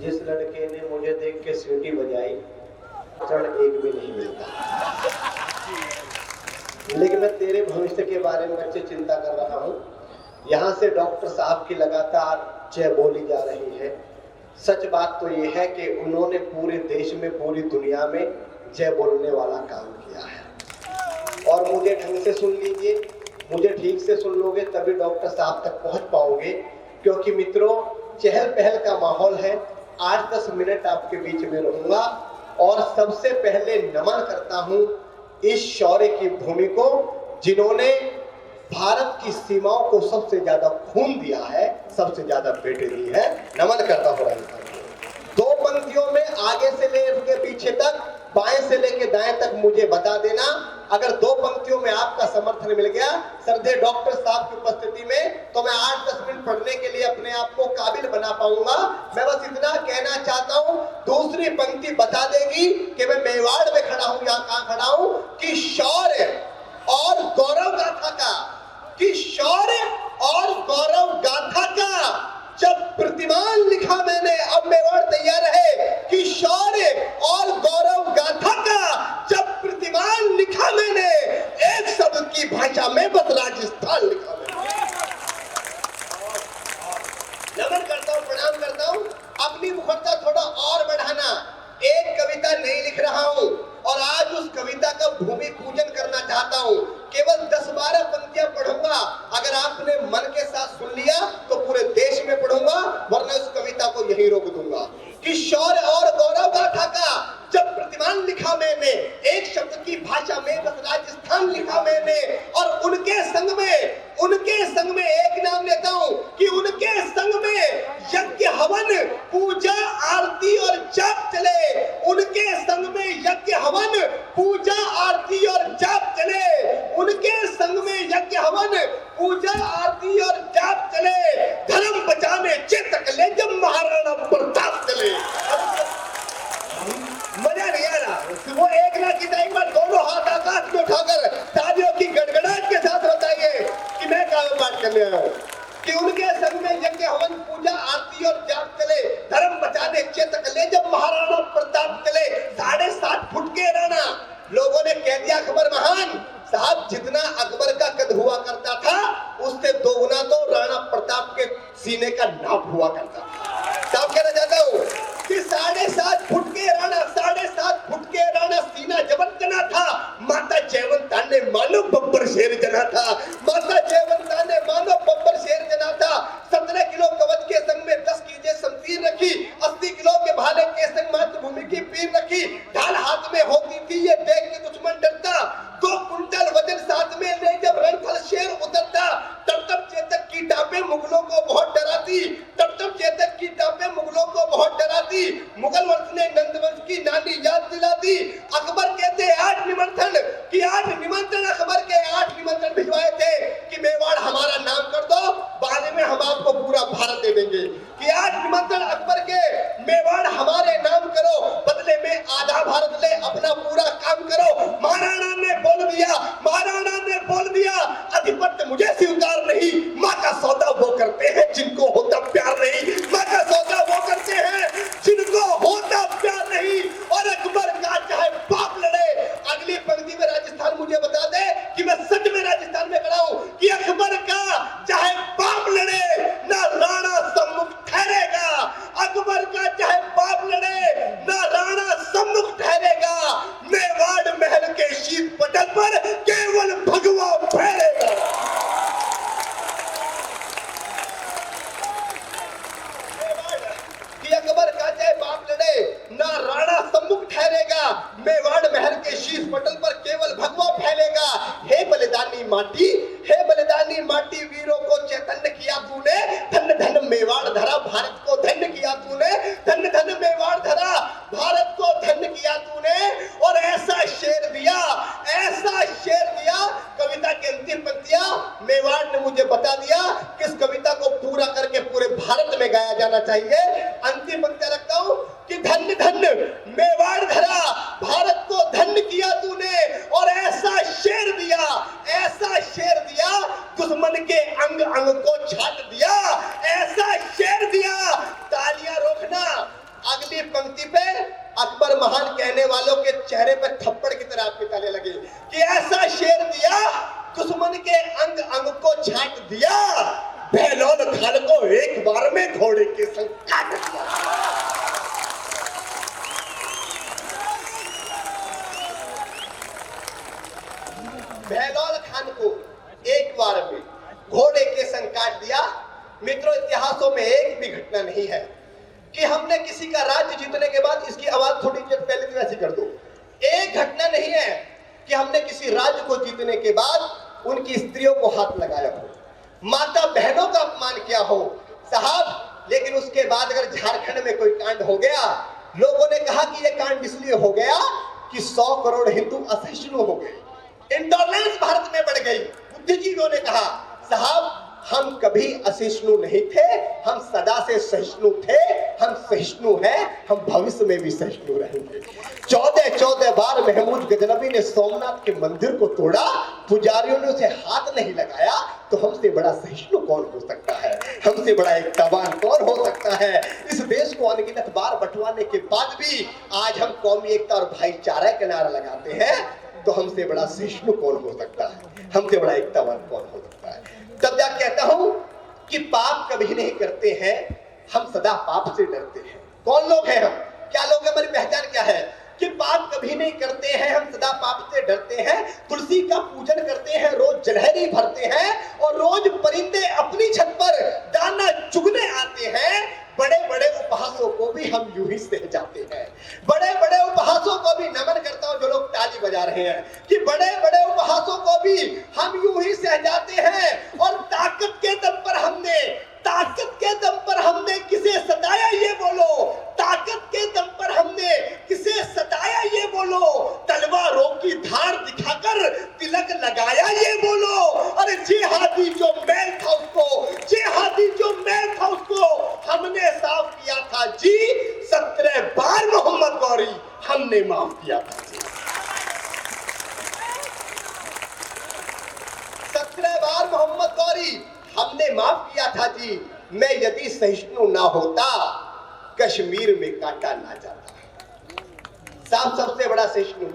जिस लड़के ने मुझे देख के सीटी बजाई, चढ़ एक भी नहीं मिलता। लेकिन मैं तेरे भविष्य के बारे में बच्चे चिंता कर रहा हूँ। यहाँ से डॉक्टर साहब की लगातार जय बोली जा रही है। सच बात तो ये है कि उन्होंने पूरे देश में, पूरी दुनिया में जय बोलने वाला काम किया है। और मुझे ढंग से सुन लीजिए, मुझे ठीक से सुन लोगे तभी डॉक्टर साहब तक पहुंच पाओगे, क्योंकि मित्रों चहल पहल का माहौल है। 8-10 मिनट आपके बीच में रहूंगा और सबसे पहले नमन करता हूं इस शौर्य की भूमि को जिन्होंने भारत की सीमाओं को सबसे ज्यादा खून दिया है, सबसे ज्यादा बेटे दी है। नमन करता हूं। दो पंक्तियों में आगे से लेकर पीछे तक, बाएं से लेकर दाएं तक मुझे बता देना। अगर दो पंक्तियों में आपका समर्थन मिल गया श्रद्धेय डॉक्टर साहब की उपस्थिति में, तो मैं 8-10 मिनट पढ़ने के लिए अपने आप को काबिल बना पाऊंगा। मैं बस इतना कहना चाहता हूं, दूसरी पंक्ति बता देगी कि मैं मेवाड़ में खड़ा हूं या कहां खड़ा हूं, कि शौर्य और गौरव गाथा का, कि शौर्य और गौरव गाथा का जब प्रतिमान लिखा मैंने, अब मेवाड़ तैयार है, कि शौर्य और गौरव गाथा का जब प्रतिमान लिखा मैंने, एक शब्द की भाषा में बस राजस्थान लिखा मैंने। नमन करता हूं, प्रणाम करता हूं। अपनी मुखरता थोड़ा और बढ़ाना। एक कविता नहीं लिख रहा हूं और आज उस कविता का भूमि पूजन करना चाहता हूं। केवल 10-12 पंक्तियां पढ़ूंगा। अगर आपने मन के साथ सुन लिया तो पूरे देश में पढ़ूंगा, वरना उस कविता को यहीं रोक दूंगा। कि शौर्य और गौरव गाथा का जब प्रतिमान लिखा मैंने, एक शब्द की भाषा में बस राजस्थान लिखा मैंने। और उनके संग में एक नाम लेता हूं, कि उनके संग में यज्ञ हवन पूजा आरती और जाप चले। उनके संग में यज्ञ हवन पूजा आरती और जाप चले। उनके संग में यज्ञ हवन पूजा आरती और जाप चले। धर्म बचाने चेतक ले जब महाराणा प्रताप चले। मजा नहीं आ रहा। वो एक ना की एक बार दोनों हाथ आकाश में उठाकर तालियों की गड़गड़ाहट के साथ बताइए कि मैं काव्य पाठ करने आया हूं। कि उनके संग में यज्ञ हवन पूजा आरती और जाप चले। धर्म बचाने चेतक ले जब महाराणा प्रताप चले। 7.5 फुट के राणा। लोगों ने कह दिया अकबर महान। साहब जितना अकबर का कद हुआ करता था, उससे 2 गुना तो राणा प्रताप के सीने का नाप हुआ करता था। साहब कहना चाहता हूँ कि 7.5 फुट के राणा, 7.5 फुट के राणा, सीना जबरदस्त जना था। माता जयवंता ने मानो बब्बर शेर जना था। माता जयवंता ने मानो बब्बर शेर जना था। 17 किलो कवच के संग में 10 कीजे शमशीर रखी। 80 किलो के भाले के संग मातृभूमि की पीर रखी। ढाल हाथ में होती थी, ये देख के दुश्मन डरता। 2 कुंटल वजन साथ में ले जब रणथल शेर उतरता। तब तब चेतक की टापे मुगलों को बहुत डराती। तब तब चेतक की टापे मुगलों को बहुत डराती। मुगल वंश ने नंदवंश की नानी याद दिलाती। अकबर कहते 8 निमंत्रण, कि 8 निमंत्रण अकबर के 8 निमंत्रण भिजवाए थे कि मेवाड़ हमारा नाम कर दो, बाद में हम आपको पूरा भारत दे देंगे। कि 8 निमंत्रण अकबर के, मेवाड़ हमारे नाम करो, बदले में आधा भारत ले, अपना पूरा काम करो। महाराणा ने बोल दिया अधिपत्य मुझे स्वीकार नहीं। माँ का सौदा वो करते हैं जिनको होता प्यार नहीं। माँ का सौदा वो करते हैं जिनको होता प्यार नहीं। और अकबर का चाहे बाप लड़े। अगली पंक्ति में राजस्थान मुझे बता दे कि मैं सच में राजस्थान में खड़ा हूं। कि अकबर का चाहे बाप लड़े, ना राणा सम्मुख ठहरेगा। अकबर का चाहे बाप लड़े, ना राणा सम्मुख ठहरेगा। मेवाड़ महल के शीश पटल पर केवल भगवा फहरेगा। कि अकबर का चाहे बाप लड़े, ना राणा सम्मुख ठहरेगा। मेवाड़ महल के शीश पटल पर केवल भगवा फैलेगा। हे बलिदानी माटी, हे बलिदानी माटी, वीरों को चैतन्य किया तूने। धन धन मेवाड़ धरा, भारत को धन्य किया तूने। धन धन मेवाड़ धरा, भारत को धन्य किया तूने। और ऐसा शेर दिया, ऐसा शेर दिया। कविता की अंतिम पंक्तियां मेवाड़ ने मुझे बता दिया कि इस कविता को पूरा करके पूरे भारत में गाया जाना चाहिए। अंतिम पंक्तियां रखता हूं कि धन्य धन्य मेवाड़ धरा, भारत को धन्य किया तूने। और ऐसा शेर दिया, ऐसा शेर दिया, दुश्मन के अंग अंग को छाट दिया। ऐसा शेर दिया। तालियां रोकना अगली पंक्ति पे अकबर महान कहने वालों के चेहरे पे थप्पड़ की तरह आपके ताले लगे कि ऐसा शेर दिया दुश्मन के अंग अंग को छांट दिया, बहलोल खान को एक बार में घोड़े के संग काट दिया। बहलोल खान को एक बार में घोड़े के संग काट दिया। मित्रों, इतिहासों में एक भी घटना नहीं है कि हमने किसी का राज्य जीतने के बाद, इसकी आवाज थोड़ी देर पहले की वैसी कर दो, एक घटना नहीं है कि हमने किसी राज्य को जीतने के बाद उनकी स्त्रियों को हाथ लगाया हो, माता बहनों का अपमान किया हो साहब। लेकिन उसके बाद अगर झारखंड में कोई कांड हो गया, लोगों ने कहा कि यह कांड इसलिए हो गया कि 100 करोड़ हिंदू असहिष्णु हो गए, इंटॉलरेंस भारत में बढ़ गई। बुद्धिजीवियों ने कहा साहब हम कभी असहिष्णु नहीं थे, हम सदा से सहिष्णु थे, हम सहिष्णु हैं, हम भविष्य में भी सहिष्णु रहेंगे। 14 बार महमूद गजनबी ने सोमनाथ के मंदिर को तोड़ा, पुजारियों ने उसे हाथ नहीं लगाया, तो हमसे बड़ा सहिष्णु कौन हो सकता है, हमसे बड़ा एकतावान कौन हो सकता है। इस देश को अनगिनत बार बंटवाने के बाद भी आज हम कौमी एकता और भाईचारा का नारा लगाते हैं, तो हमसे बड़ा सहिष्णु कौन हो सकता है, हमसे बड़ा एकतावान कौन हो सकता है। तब जा कहता हूं कि पाप कभी नहीं करते हैं, हम सदा पाप से डरते हैं। कौन लोग हैं हम, क्या लोग हैं, हमारी पहचान क्या है कि पाप कभी नहीं करते हैं, हम सदा पाप से डरते हैं, तुलसी का पूजन करते हैं, रोज जलहरी भरते हैं और रोज परिंदे अपनी छत पर दाना चुगने आते हैं। बड़े बड़े उपहासों को भी हम यूं ही सह जाते हैं। बड़े बड़े उपहासों को भी, नमन करता हूं जो लोग ताली बजा रहे हैं, कि बड़े बड़े उपहासों को भी हम यूं ही सह जाते हैं। और ताकत के दम पर हमने किसे सताया ये बोलो, ताकत के दम पर हमने किसे सताया ये बोलो, तलवारों की धार दिखाकर तिलक लगाया ये बोलो। अरे जिहादी जो मैल था उसको हमने साफ किया था जी, 17 बार मोहम्मद गौरी हमने माफ किया था जी, 17 बार मोहम्मद गौरी हमने माफ किया था जी। मैं यदि सहिष्णु ना होता कश्मीर में काटा ना जाता। साहब सबसे बड़ा सहिष्णु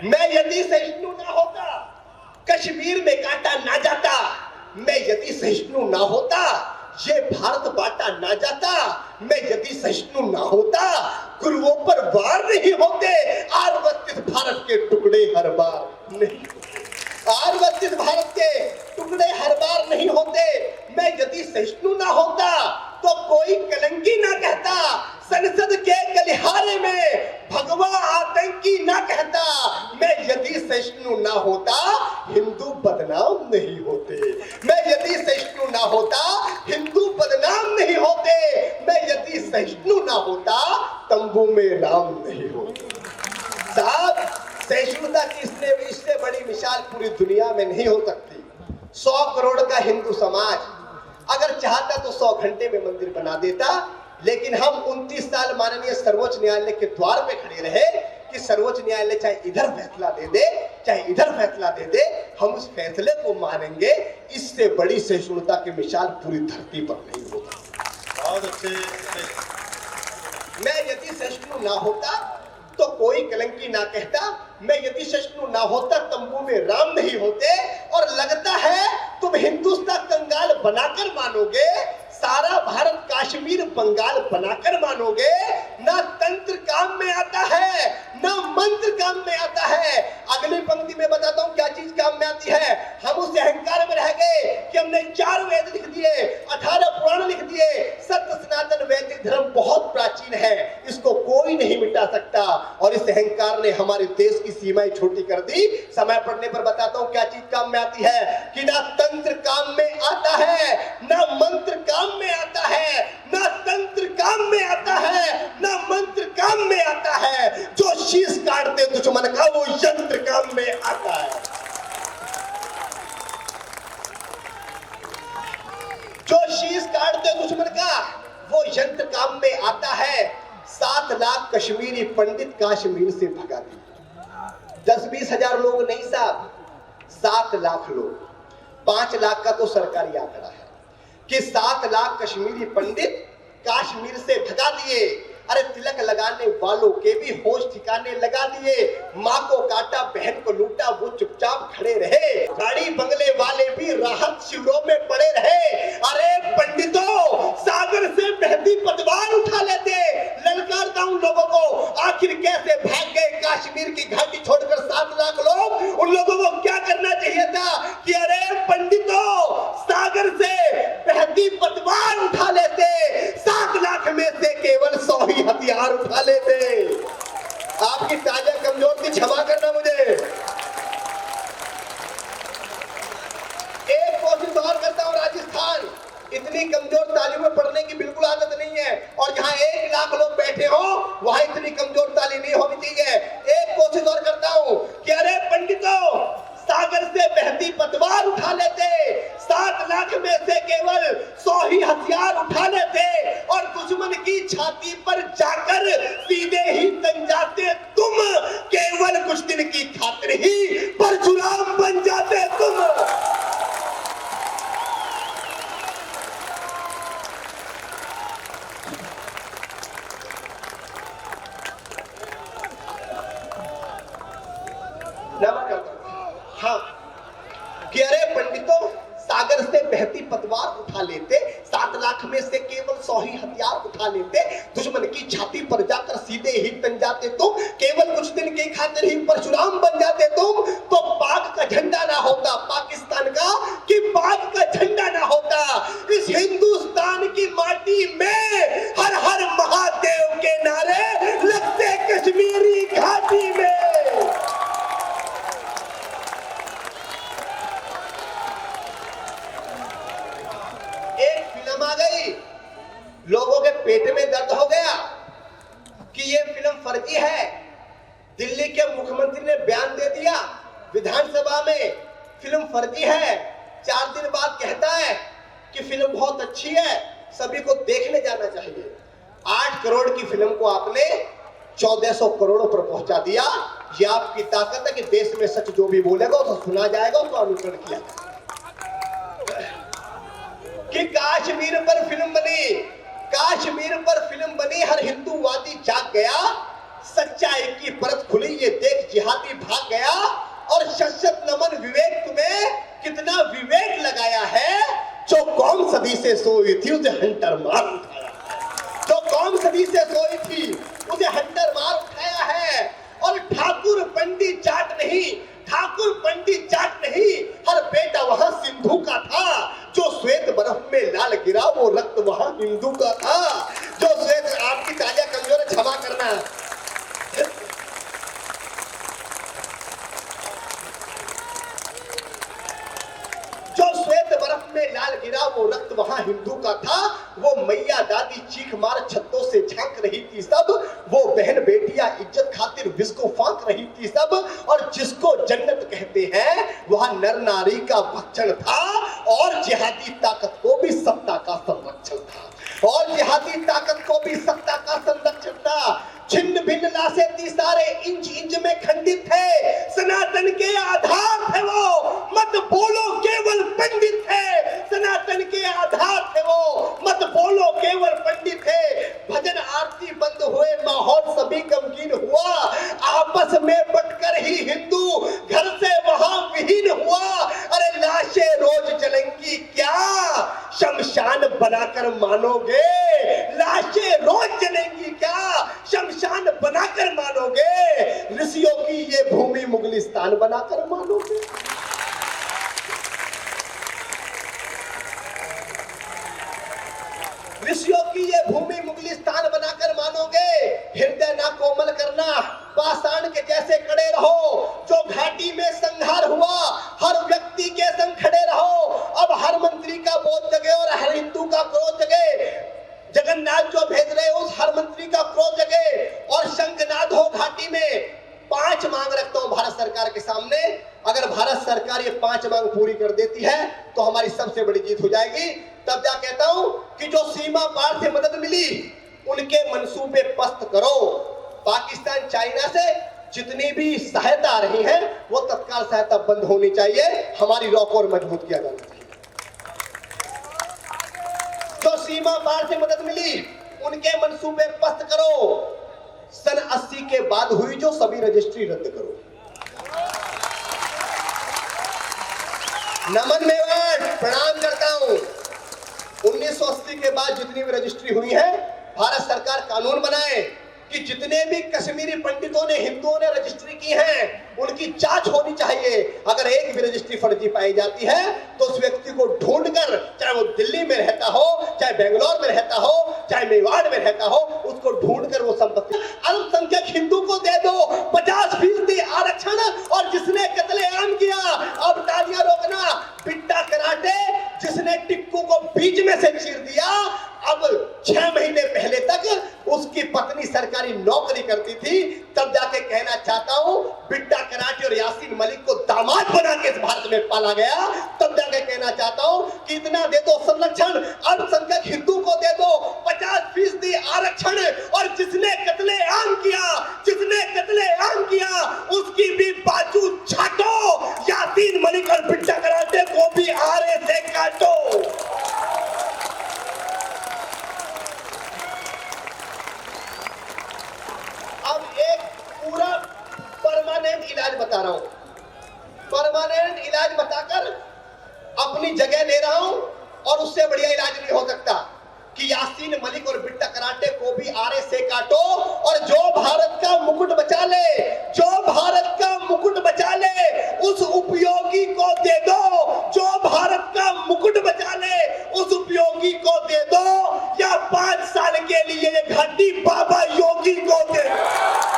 मैं यदि सहिष्णु ना होता कश्मीर में काटा ना जाता, मैं यदि सहिष्णु ना होता ये भारत बांटा ना जाता, मैं यदि सहिष्णु ना होता गुरुओं पर वार नहीं होते, आर्वस्तित भारत के टुकड़े हर बार नहीं, आर्वस्तित भारत के टुकड़े हर बार नहीं होते। मैं यदि सहिष्णु ना होता तो कोई कलंकी ना कहता, संसद के गलिहारे में भगवा आतंकी ना कहता। मैं यदि सहिष्णु ना होता हिंदू बदनाम नहीं होते, मैं यदि सहिष्णु ना होता हिंदू बदनाम नहीं होते, मैं यदि सहिष्णु ना होता तंबू में राम नहीं होते। साहब सहिष्णुता की इससे बड़ी मिसाल पूरी दुनिया में नहीं हो सकती। 100 करोड़ का हिंदू समाज अगर चाहता तो 100 घंटे में मंदिर बना देता, लेकिन हम 29 साल माननीय सर्वोच्च न्यायालय के द्वार पे खड़े रहे कि सर्वोच्च न्यायालय चाहे इधर फैसला दे दे चाहे इधर फैसला दे दे, हम उस फैसले को मानेंगे। इससे बड़ी सहिष्णुता की मिसाल पूरी धरती पर नहीं होगा। बहुत अच्छे। मैं यदि सहिष्णु ना होता तो कोई कलंकी ना कहता, मैं यदि सहिष्णु ना होता तंबू में राम नहीं होते। और लगता है तुम हिंदुस्तान कंगाल बनाकर मानोगे, सारा भारत काश्मीर बंगाल बनाकर मानोगे। ना तंत्र काम में आता है ना मंत्र काम में आता है। अगली पंक्ति में बताता हूं क्या चीज काम में आती है। हम उस अहंकार में रह गए कि हमने 4 वेद लिख दिए, 18 पुराण लिख दिए। सत्य सनातन वैदिक धर्म बहुत प्राचीन है, इसको कोई नहीं मिटा सकता। और इस अहंकार ने हमारे देश की सीमाएं छोटी कर दी। समय पड़ने पर बताता हूं क्या चीज काम में आती है कि ना तंत्र काम में आता है ना मंत्र काम में आता है, ना तंत्र काम में आता है ना मंत्र काम में आता है। जो शीश काटते दुश्मन का वो यंत्र काम में आता है। जो शीश काटते दुश्मन का वो यंत्र काम में आता है। 7 लाख कश्मीरी पंडित कश्मीर से भगा दिए। 10-20 हजार लोग नहीं साहब, 7 लाख लोग। 5 लाख का तो सरकारी आंकड़ा है कि 7 लाख कश्मीरी पंडित कश्मीर से भगा दिए। अरे तिलक लगाने वालों के भी होश ठिकाने लगा दिए। माँ को काटा, बहन को लूटा, वो चुपचाप खड़े रहे। गाड़ी बंगले वाले भी राहत शिविरों में पड़े रहे। अरे पंडितों, सागर से बहती पतवार उठा लेते। ललकारता हूं लोगों को, आखिर कैसे भाग गए कश्मीर की घाटी छोड़कर 7 लाख लोग? उन लोगों को क्या करना चाहिए था कि अरे पंडितों, सागर से बहती पतवार उठा लेते, 7 लाख में से केवल 100 ही हथियार उठा लेते। आपकी ताजा कमजोर की क्षमा करना मुझे। एक कोशिश और करता हूं, राजस्थान इतनी कमजोर ताली में पढ़ने की बिल्कुल आदत नहीं है, और जहां 1 लाख लोग बैठे हो वहां इतनी कमजोर ताली नहीं होनी चाहिए। एक कोशिश और करता हूं कि अरे पंडितों, सागर से बहती पतवार उठा लेते, 7 लाख में से केवल 100 ही हथियार उठा लेते, और दुश्मन की छाती पर जाकर सीधे ही तन जाते तुम। केवल कुछ दिन की खातिर ही परशुराम बन जाते तुम। हाँ, कि अरे पंडितों, सागर से बहती पतवार उठा लेते, 7 लाख में से केवल 100 ही हथियार उठा लेते, दुश्मन की छाती पर जाकर सीधे ही तन जाते तुम। केवल कुछ दिन की खातिर ही परशुराम बन जाते तुम। तो पाक का झंडा ना होता, पाकिस्तान का, कि पाक का झंडा ना होता, इस हिंदुस्तान की माटी में हर हर महादेव के नारे लगते कश्मीरी घाटी में। आ गई, लोगों के पेट में दर्द हो गया कि ये फिल्म फर्जी है। दिल्ली के मुख्यमंत्री ने बयान दे दिया विधानसभा में, फिल्म फर्जी है। 4 दिन बाद कहता है कि फिल्म बहुत अच्छी है, सभी को देखने जाना चाहिए। 8 करोड़ की फिल्म को आपने 1400 करोड़ पर पहुंचा दिया। ये आपकी ताकत है कि देश में सच जो भी बोलेगा तो सुना जाएगा, उसको अनुकरण किया जाएगा। कि कश्मीर पर फिल्म बनी, कश्मीर पर फिल्म बनी, हर हिंदूवादी जाग गया, सच्चाई की परत खुली, ये देख जिहादी भाग गया। और शत नमन विवेक, तुम्हें कितना विवेक लगाया है। जो कौम सदी से सोई थी उसे हंटर मार उठाया है। जो कौम सदी से सोई थी उसे हंटर मार उठाया है। और ठाकुर पंडित जाट नहीं, ठाकुर पंडित जाट नहीं, हर बेटा वहां सिंधु का था। जो श्वेत बर्फ में लाल गिरा वो रक्त वहां हिंदू का था। जो श्वेत, आपकी ताजा कमजोर, क्षमा करना। जो श्वेत बर्फ में लाल गिरा वो रक्त वहां हिंदू का था। वो मैया दादी चीख मार छतों से झांक रही थी सब। वो बहन बेटियां इज्जत खातिर विष को फांक रही थी सब। और जिसको जन्नत कहते हैं वह नर नारी का भक्षण था। और जिहादी ताकत को भी सत्ता का संरक्षण था। और जिहादी ताकत को भी सत्ता का संरक्षण था। छिन्न भिन्न लाशें थी, सारे इंच इंच में खंडित थे। सनातन के आधार थे वो, मत बोलो केवल पंडित थे। सनातन के आधार थे वो, मत बोलो केवल पंडित थे। भजन आरती बंद हुए, माहौल सभी गमगीन हुआ। आपस में बटकर ही हिंदू घर से वहां विहीन हुआ। अरे लाशें रोज जलेंगी क्या, शमशान बनाकर मानोगे? लाशें रोज जलेंगी क्या, शमशान बनाकर मानोगे? ऋषियों की ये भूमि मुगलिस्तान बनाकर मानोगे? ऋषियों की ये भूमि मुगलिस्तान बनाकर मानोगे? हृदय ना कोमल करना, पाषाण के जैसे खड़े रहो। जो घाटी में संहार हुआ, हर व्यक्ति के संग खड़े रहो। अब हर मंत्री का बोध जगे और हर हिंदू का क्रोध जगे। जगन्नाथ जो भेज रहे उस हर मंत्री का क्रोध जगे और शंखनाद हो घाटी में। 5 मांग रखता हूं भारत सरकार के सामने। अगर भारत सरकार ये 5 मांग पूरी कर देती है तो हमारी सबसे बड़ी जीत हो जाएगी। तब क्या कहता हूं कि जो सीमा पार से मदद मिली उनके मंसूबे पस्त करो। पाकिस्तान चाइना से जितनी भी सहायता आ रही है वो तत्काल सहायता बंद होनी चाहिए। हमारी रॉक और मजबूत किया जाना चाहिए। तो सीमा पार से मदद मिली उनके मंसूबे पस्त करो। के बाद हुई जो सभी रजिस्ट्री रद्द करो। नमन मेवाड़ प्रणाम करता हूं। 1980 के बाद जितनी भी रजिस्ट्री हुई है, भारत सरकार कानून बनाए कि जितने भी कश्मीरी पंडितों ने, हिंदुओं ने रजिस्ट्री की है, उनकी जांच होनी चाहिए। अगर एक भी रजिस्ट्री फर्जी पाई जाती है तो उस व्यक्ति को ढूंढकर, चाहे वो दिल्ली में रहता हो, चाहे बेंगलोर में रहता हो, चाहे मेवाड़ में रहता हो, उसको ढूंढकर वो संपत्ति अल्पसंख्यक हिंदू को दे दो 50% आरक्षण। और जिसने कत्लेआम किया, अब तालियां रोकना, बिट्टा कराटे जिसने टिक्कू को बीच में से चीर दिया, अब 6 महीने पहले तक उसकी पत्नी सरकारी नौकरी करती थी, तब जाके कहना चाहता हूं बिट्टा कराटे और यासीन मलिक को दामाद बना के इस भारत में पाला गया, तब जाके कहना चाहता हूं कि इतना दे दो संरक्षण, अल्पसंख्यक हिंदू को दे दो 50% आरक्षण। और जिसने कत्लेआम किया, जिसने कत्लेआम किया, उसकी भी बाजू छाटो, यासीन मलिक और बिट्टा कराटे को भी आरे से काटो। पूरा परमानेंट इलाज बता रहा हूं, परमानेंट इलाज बताकर अपनी जगह ले रहा हूं, और उससे बढ़िया इलाज नहीं हो सकता कि यासीन मलिक और बिट्टा कराटे को भी आरे से काटो। और जो भारत का मुकुट बचा ले, जो भारत का मुकुट बचा ले, उस उपयोगी को दे दो। जो भारत का मुकुट बचा ले, उस उपयोगी को दे दो, या 5 साल के लिए घाटी बाबा योगी को दे दो।